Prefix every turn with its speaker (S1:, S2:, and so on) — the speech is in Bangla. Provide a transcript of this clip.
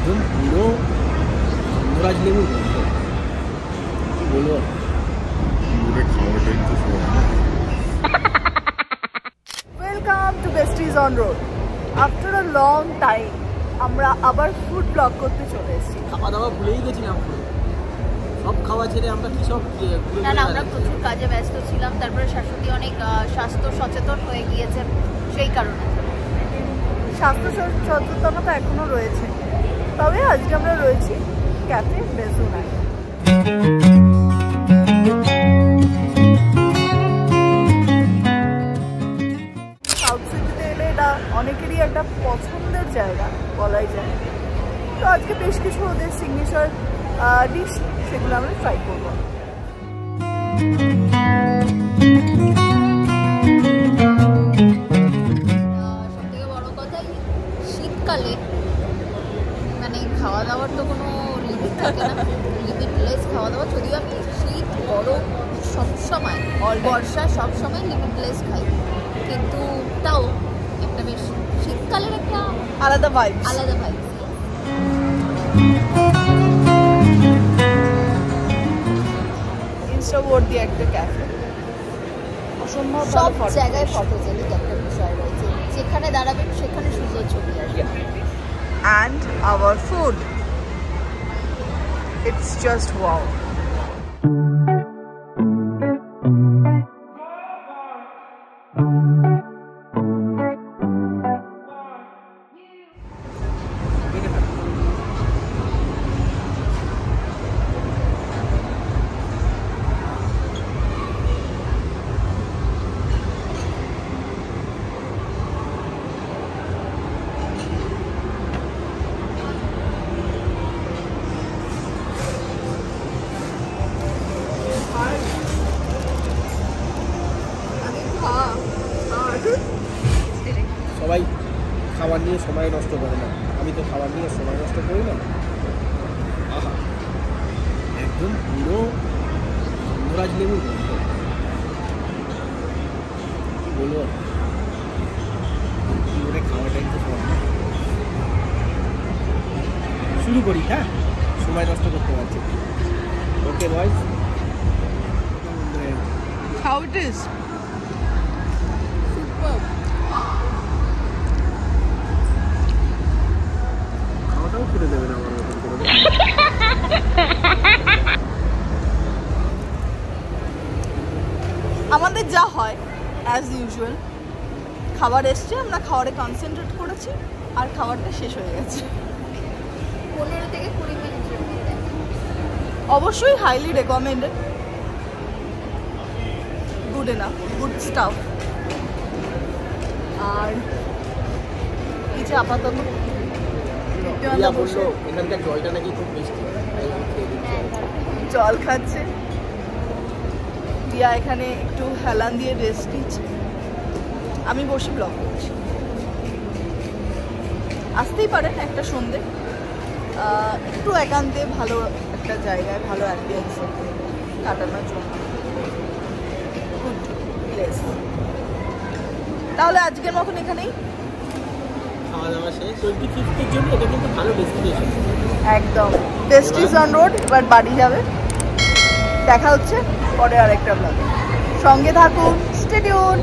S1: একদম পুরো গন্ধরাজ লেবুর গন্ধ। কি বলবো,
S2: welcome to besties on road. After a long time আমরা আবার ফুড ব্লগ করতে চলে এসেছি।
S1: খাওয়া দাওয়া ভুলেই গেছিলাম, সব খাওয়া ছেড়ে আমরা কি সব
S3: না আমরা প্রচুর কাজে ব্যস্ত ছিলাম। তারপরে শাশুড়ি অনেক স্বাস্থ্য সচেতন হয়ে গিয়েছেন, সেই কারণে
S2: স্বাস্থ্য সচেতনতা এখনো রয়েছে। তবে আজকে আমরা রয়েছি ক্যাফে বেজুনায়। সাউথ সিটিতে এলে এটা অনেকেরই একটা পছন্দের জায়গা বলাই যায়। তো আজকে বেশ কিছু ওদের সিগনেচার ডিশ, সেগুলো আমরা ট্রাই করবো।
S3: সবথেকে বড় কথাই শীতকালে মানে খাওয়া দাওয়ার তো কোনো লিমিট থাকে না, লিমিটলেস খাওয়া দাওয়া। যদিও আমি শীত গরম সবসময়, বর্ষা সবসময় লিমিটলেস খাই, কিন্তু তাও একটা বেশ শীতকালের একটা
S2: আলাদা ভাইব। ইনস্টাওয়ার্দি একটা ক্যাফে, অসম্ভব
S3: সব জায়গায় ফটোজেনিক একটা বিষয় রয়েছে, যেখানে দাঁড়াবেন সেখানে সুন্দর ছবি আসবে।
S2: And our food, it's just wow.
S1: সবাই খাবার নিয়ে সময় নষ্ট করে না, আমি তো খাবার নিয়ে সময় নষ্ট করি না। আহা, একদম পুরো গন্ধরাজ লেবুর গন্ধ। কি বলবো, কি করে খাওয়াটাই তো সব না। শুরু করি, হ্যাঁ, সময় নষ্ট করতে পারছি। ওকে বয়স,
S2: How it is?
S1: খাওয়াটাও করে দেবে না আমার মতন করে।
S2: আমাদের যা হয় অ্যাজ ইউজুয়াল, খাবার এসছে, আমরা খাবারে কনসেন্ট্রেট করেছি আর খাবারটা শেষ হয়ে গেছে।
S3: 15 থেকে 20 মিনিট।
S2: অবশ্যই highly recommended, good enough, good stuff. আর এই যে আপাতত
S1: রিয়া বললো এখানকার জলটা নাকি খুব মিষ্টি, তাই আমি খেয়ে দিচ্ছি।
S2: জল খাচ্ছে, দিয়া এখানে একটু হেলান দিয়ে রেস্ট নিচ্ছে, আমি বসে ব্লগ করছি। আসতেই পারেন একটা সন্ধে, একটু একান্তে ভালো একটা জায়গায়, ভালো অ্যাম্বিয়েন্সে কাটানোর জন্য গুড প্লেস। তাহলে আজকের মতন এখানেই
S1: খাওয়া দাওয়া শেষ। 25th জন্য এটা কিন্তু ভালো ডেস্টিনেশন।
S2: একদম বেস্টিজ অন রোড। এবার বাড়ি যাবে, দেখা হচ্ছে পরে আরেকটা ব্লগে। সঙ্গে থাকুন, স্টে টিউন।